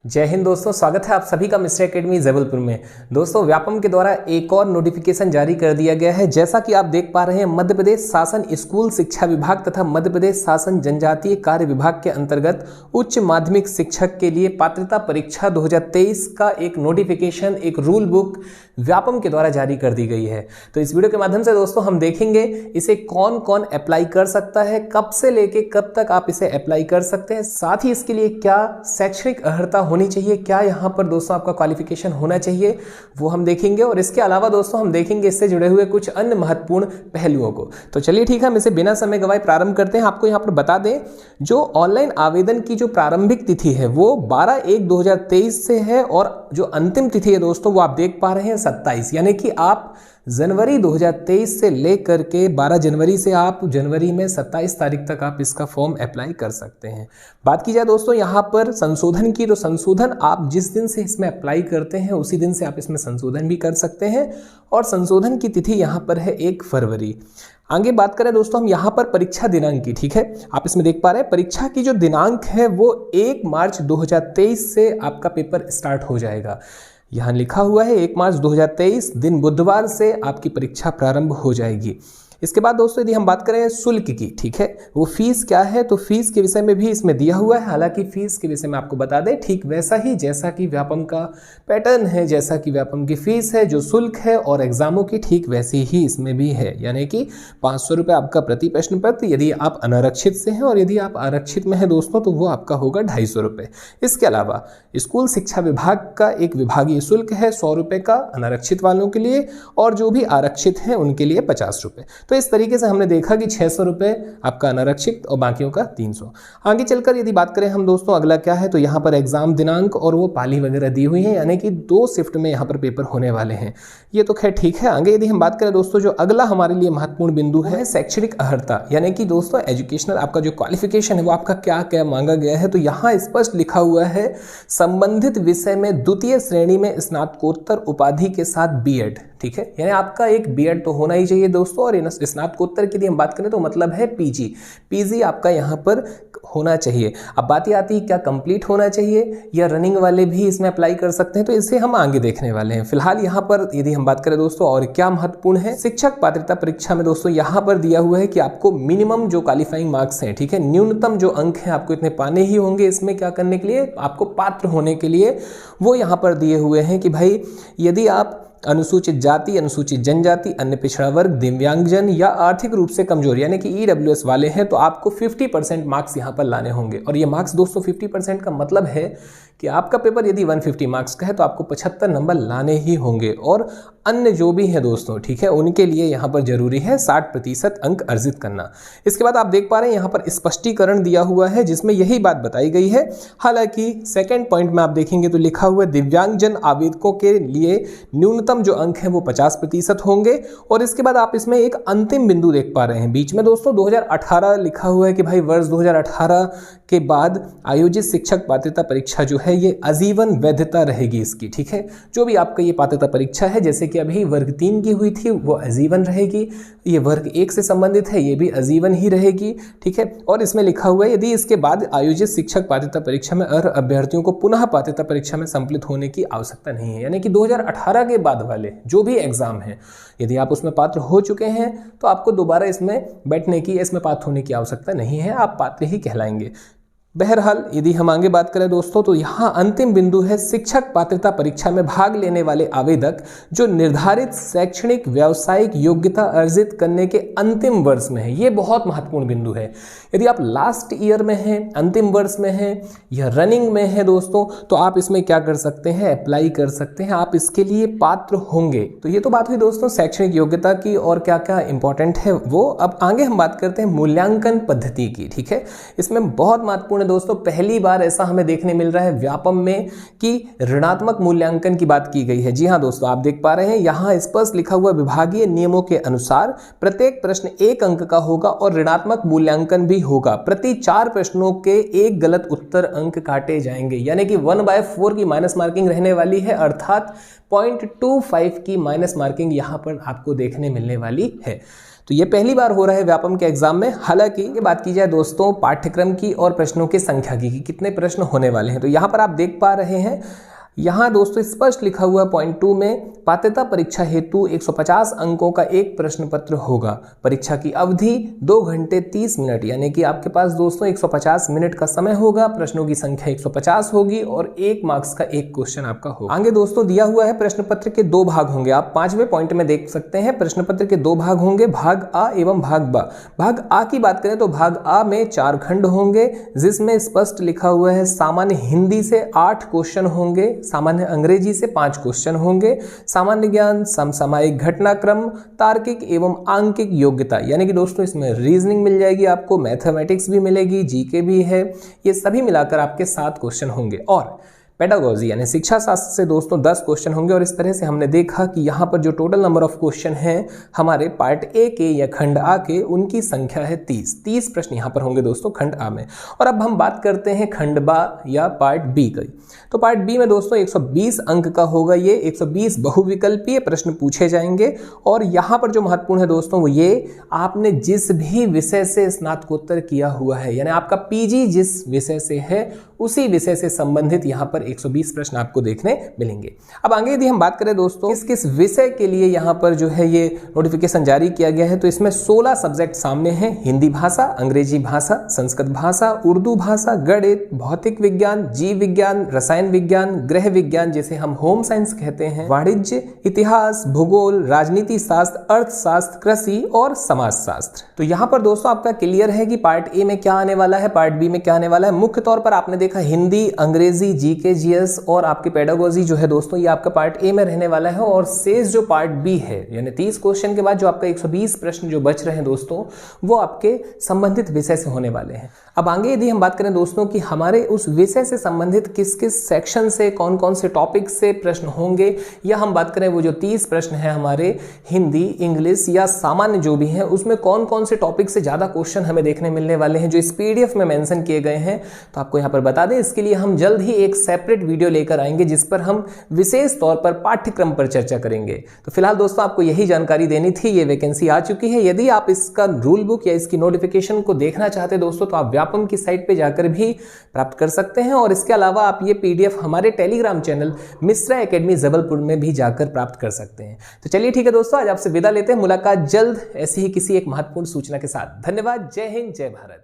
जय हिंद दोस्तों, स्वागत है आप सभी का मिस्टर एकेडमी जबलपुर में। दोस्तों, व्यापम के द्वारा एक और नोटिफिकेशन जारी कर दिया गया है। जैसा कि आप देख पा रहे हैं, मध्य प्रदेश शासन स्कूल शिक्षा विभाग तथा मध्य प्रदेश शासन जनजातीय कार्य विभाग के अंतर्गत उच्च माध्यमिक शिक्षक के लिए पात्रता परीक्षा 2023 का एक नोटिफिकेशन, एक रूल बुक व्यापम के द्वारा जारी कर दी गई है। तो इस वीडियो के माध्यम से दोस्तों हम देखेंगे इसे कौन कौन अप्लाई कर सकता है, कब से लेके कब तक आप इसे अप्लाई कर सकते हैं, साथ ही इसके लिए क्या शैक्षणिक अर्हता होनी चाहिए, क्या यहाँ पर दोस्तों आपका क्वालिफिकेशन होना चाहिए, वो हम देखेंगे। और इसके अलावा दोस्तों हम देखेंगे इससे जुड़े हुए कुछ अन्य महत्वपूर्ण पहलुओं को। तो चलिए ठीक है, हम इसे बिना समय गवाए प्रारंभ करते हैं। आपको यहाँ पर बता दें, जो ऑनलाइन आवेदन की जो प्रारंभिक तिथि है वो 12/1/2023 से है और जो अंतिम तिथि है दोस्तों वो आप देख पा रहे हैं 27, यानी कि आप जनवरी 2023 से लेकर के 12 जनवरी से आप जनवरी में 27 तारीख तक आप इसका फॉर्म अप्लाई कर सकते हैं। बात की जाए दोस्तों यहाँ पर संशोधन की, तो संशोधन आप जिस दिन से इसमें अप्लाई करते हैं उसी दिन से आप इसमें संशोधन भी कर सकते हैं और संशोधन की तिथि यहाँ पर है 1 फरवरी। आगे बात करें दोस्तों हम यहाँ पर परीक्षा दिनांक की, ठीक है, आप इसमें देख पा रहे हैं परीक्षा की जो दिनांक है वो 1 मार्च 2023 से आपका पेपर स्टार्ट हो जाएगा। यहाँ लिखा हुआ है 1 मार्च 2023 दिन बुधवार से आपकी परीक्षा प्रारंभ हो जाएगी। इसके बाद दोस्तों यदि हम बात करें शुल्क की, ठीक है, वो फीस क्या है, तो फीस के विषय में भी इसमें दिया हुआ है। हालांकि फीस के विषय में आपको बता दें ठीक वैसा ही जैसा कि व्यापम का पैटर्न है, जैसा कि व्यापम की फीस है, जो शुल्क है और एग्जामों की ठीक वैसी ही इसमें भी है, यानी कि 500 रुपये आपका प्रति प्रश्न पत्र यदि आप अनारक्षित से हैं, और यदि आप आरक्षित में हैं दोस्तों तो वो आपका होगा 250 रुपये। इसके अलावा स्कूल शिक्षा विभाग का एक विभागीय शुल्क है 100 रुपये का अनारक्षित वालों के लिए, और जो भी आरक्षित हैं उनके लिए 50 रुपये। तो इस तरीके से हमने देखा कि 600 रुपये आपका अनारक्षित और बाकियों का 300। आगे चलकर यदि बात करें हम दोस्तों अगला क्या है, तो यहाँ पर एग्जाम दिनांक और वो पाली वगैरह दी हुई है, यानी कि 2 शिफ्ट में यहाँ पर पेपर होने वाले हैं। ये तो खैर ठीक है। आगे यदि हम बात करें दोस्तों, जो अगला हमारे लिए महत्वपूर्ण बिंदु है शैक्षणिक अर्हता, यानी कि दोस्तों एजुकेशनल आपका जो क्वालिफिकेशन है वो आपका क्या क्या मांगा गया है। तो यहाँ स्पष्ट लिखा हुआ है संबंधित विषय में द्वितीय श्रेणी में स्नातकोत्तर उपाधि के साथ बीएड, ठीक है, यानी आपका एक बीएड तो होना ही चाहिए दोस्तों। और स्नातकोत्तर की यदि हम बात करें तो मतलब है पीजी आपका यहाँ पर होना चाहिए। अब बात आती है क्या कंप्लीट होना चाहिए या रनिंग वाले भी इसमें अप्लाई कर सकते हैं, तो इसे हम आगे देखने वाले हैं। फिलहाल यहाँ पर यदि हम बात करें दोस्तों और क्या महत्वपूर्ण है, शिक्षक पात्रता परीक्षा में दोस्तों यहाँ पर दिया हुआ है कि आपको मिनिमम जो क्वालिफाइंग मार्क्स हैं, ठीक है, न्यूनतम जो अंक हैं आपको इतने पाने ही होंगे इसमें क्या करने के लिए, आपको पात्र होने के लिए। वो यहाँ पर दिए हुए हैं कि भाई यदि आप अनुसूचित जाति, अनुसूचित जनजाति, अन्य पिछड़ा वर्ग, दिव्यांगजन या आर्थिक रूप से कमजोर यानी कि ईडब्ल्यूएस वाले हैं, तो आपको 50% मार्क्स यहाँ पर लाने होंगे। और ये मार्क्स दोस्तों 50% का मतलब है कि आपका पेपर यदि 150 मार्क्स का है तो आपको 75 नंबर लाने ही होंगे। और अन्य जो भी हैं दोस्तों, ठीक है, उनके लिए यहाँ पर जरूरी है 60% अंक अर्जित करना। इसके बाद आप देख पा रहे हैं यहाँ पर स्पष्टीकरण दिया हुआ है जिसमें यही बात बताई गई है। हालांकि सेकंड पॉइंट में आप देखेंगे तो लिखा हुआ है दिव्यांगजन आवेदकों के लिए न्यूनतम जो अंक हैं वो 50% होंगे। और इसके बाद आप इसमें एक अंतिम बिंदु देख पा रहे हैं बीच में दोस्तों 2018 लिखा हुआ है कि भाई वर्ष 2018 के बाद आयोजित शिक्षक पात्रता परीक्षा जो है ये आजीवन वैधता रहेगी इसकी, ठीक है। जो भी आपका ये पात्रता परीक्षा है, जैसे कि अभी वर्ग 3 की हुई थी वो आजीवन रहेगी, ये वर्ग 1 से संबंधित है ये भी आजीवन ही रहेगी, ठीक है। और इसमें लिखा हुआ है यदि इसके बाद आयोजित शिक्षक पात्रता परीक्षा में अर्ह अभ्यर्थियों को पुनः पात्रता परीक्षा में सम्मिलित होने की आवश्यकता नहीं है, यानी कि 2018 के बाद वाले जो भी एग्जाम है यदि आप उसमें पात्र हो चुके हैं तो आपको दोबारा इसमें बैठने की, इसमें पात्र होने की आवश्यकता नहीं है, आप पात्र ही कहलाएंगे। बहरहाल यदि हम आगे बात करें दोस्तों तो यहाँ अंतिम बिंदु है शिक्षक पात्रता परीक्षा में भाग लेने वाले आवेदक जो निर्धारित शैक्षणिक व्यावसायिक योग्यता अर्जित करने के अंतिम वर्ष में है। ये बहुत महत्वपूर्ण बिंदु है। यदि आप लास्ट ईयर में हैं, अंतिम वर्ष में हैं या रनिंग में हैं दोस्तों, तो आप इसमें क्या कर सकते हैं, अप्लाई कर सकते हैं, आप इसके लिए पात्र होंगे। तो ये तो बात हुई दोस्तों शैक्षणिक योग्यता की और क्या क्या इंपॉर्टेंट है वो। अब आगे हम बात करते हैं मूल्यांकन पद्धति की, ठीक है। इसमें बहुत महत्वपूर्ण दोस्तों पहली बार ऐसा हमें देखने मिल रहा है व्यापम में कि ऋणात्मक मूल्यांकन की बात की गई है। जी हाँ दोस्तों, आप देख पा रहे हैं यहाँ स्पष्ट लिखा हुआ विभागीय नियमों के अनुसार प्रत्येक प्रश्न 1 अंक का होगा और ऋणात्मक मूल्यांकन भी होगा। प्रति 4 प्रश्नों के 1 गलत उत्तर अंक काटे जाएंगे, यानी कि 1/4 की माइनस मार्किंग रहने वाली है, अर्थात 0.25 की माइनस मार्किंग यहाँ पर आपको देखने मिलने वाली है। तो ये पहली बार हो रहा है व्यापम के एग्जाम में। हालांकि ये बात की जाए दोस्तों पाठ्यक्रम की और प्रश्नों की संख्या की कि कितने प्रश्न होने वाले हैं, तो यहाँ पर आप देख पा रहे हैं, यहाँ दोस्तों स्पष्ट लिखा हुआ पॉइंट 2 में पात्रता परीक्षा हेतु 150 अंकों का एक प्रश्न पत्र होगा। परीक्षा की अवधि 2 घंटे 30 मिनट, यानी कि आपके पास दोस्तों 150 मिनट का समय होगा। प्रश्नों की संख्या 150 होगी और 1 मार्क्स का एक क्वेश्चन आपका होगा। आगे दोस्तों दिया हुआ है प्रश्न पत्र के 2 भाग होंगे। आप 5वें पॉइंट में देख सकते हैं प्रश्न पत्र के 2 भाग होंगे, भाग आ एवं भाग बा। भाग आ की बात करें तो भाग आ में 4 खंड होंगे, जिसमें स्पष्ट लिखा हुआ है सामान्य हिंदी से 8 क्वेश्चन होंगे, सामान्य अंग्रेजी से 5 क्वेश्चन होंगे, सामान्य ज्ञान, समसामयिक घटनाक्रम, तार्किक एवं आंकिक योग्यता, यानी कि दोस्तों इसमें रीजनिंग मिल जाएगी आपको, मैथमेटिक्स भी मिलेगी, जीके भी है, ये सभी मिलाकर आपके 7 क्वेश्चन होंगे। और पेडागोजी यानी शिक्षा शास्त्र से दोस्तों 10 क्वेश्चन होंगे। और इस तरह से हमने देखा कि यहाँ पर जो टोटल नंबर ऑफ क्वेश्चन हैं हमारे पार्ट ए के या खंड आ के, उनकी संख्या है 30 प्रश्न यहाँ पर होंगे दोस्तों खंड आ में। और अब हम बात करते हैं खंड बा या पार्ट बी की। तो पार्ट बी में दोस्तों 120 अंक का होगा, ये 120 बहुविकल्पीय प्रश्न पूछे जाएंगे। और यहाँ पर जो महत्वपूर्ण है दोस्तों वो ये, आपने जिस भी विषय से स्नातकोत्तर किया हुआ है, यानी आपका पीजी जिस विषय से है उसी विषय से संबंधित यहाँ पर 120 प्रश्न आपको देखने मिलेंगे। अब आगे यदि हम बात करें दोस्तों किस किस विषय के लिए यहाँ पर जो है ये नोटिफिकेशन जारी किया गया है, तो इसमें 16 सब्जेक्ट सामने हैं। हिंदी भाषा, अंग्रेजी भाषा, संस्कृत भाषा, उर्दू भाषा, गणित, भौतिक विज्ञान, जीव विज्ञान, रसायन विज्ञान, गृह विज्ञान जिसे हम होम साइंस कहते हैं, वाणिज्य, इतिहास, भूगोल, राजनीति शास्त्र, अर्थशास्त्र, कृषि और समाजशास्त्र। तो यहाँ पर दोस्तों आपका क्लियर है कि पार्ट ए में क्या आने वाला है, पार्ट बी में क्या आने वाला है। मुख्य तौर पर आपने देखा हिंदी, अंग्रेजी, जीके, जीएस और आपकी पेडागोजी जो है दोस्तों ये आपका पार्ट ए में रहने वाला है। और शेष जो पार्ट बी है, यानी 30 क्वेश्चन के बाद जो आपका 120 प्रश्न जो बच रहे हैं दोस्तों, वो आपके संबंधित विषय से होने वाले हैं। अब आगे यदि हम बात करें दोस्तों कि हमारे उस विषय से संबंधित किस किस सेक्शन से कौन कौन से टॉपिक से प्रश्न होंगे, या हम बात करें वो जो 30 प्रश्न है हमारे हिंदी, इंग्लिश या सामान्य जो भी है, उसमें कौन कौन से टॉपिक से ज्यादा क्वेश्चन हमें देखने मिलने वाले हैं जो इस पीडीएफ में मेंशन किए गए हैं, तो आपको यहाँ पर बता दें इसके लिए हम जल्द ही एक सेपरेट वीडियो लेकर आएंगे जिस पर हम विशेष तौर पर पाठ्यक्रम पर चर्चा करेंगे। तो फिलहाल दोस्तों आपको यही जानकारी देनी थी। ये वैकेंसी आ चुकी है। यदि आप इसका रूल बुक या इसकी नोटिफिकेशन को देखना चाहते हैं दोस्तों, तो आप व्यापम की साइट पे जाकर भी प्राप्त कर सकते हैं। और इसके अलावा आप ये पीडीएफ हमारे Telegram channel Mishra academy Jabalpur में भी जाकर प्राप्त कर सकते हैं। तो चलिए ठीक है दोस्तों, आज आपसे विदा लेते हैं। मुलाकात जल्द ऐसी ही किसी एक महत्वपूर्ण सूचना के साथ। धन्यवाद। जय हिंद, जय भारत।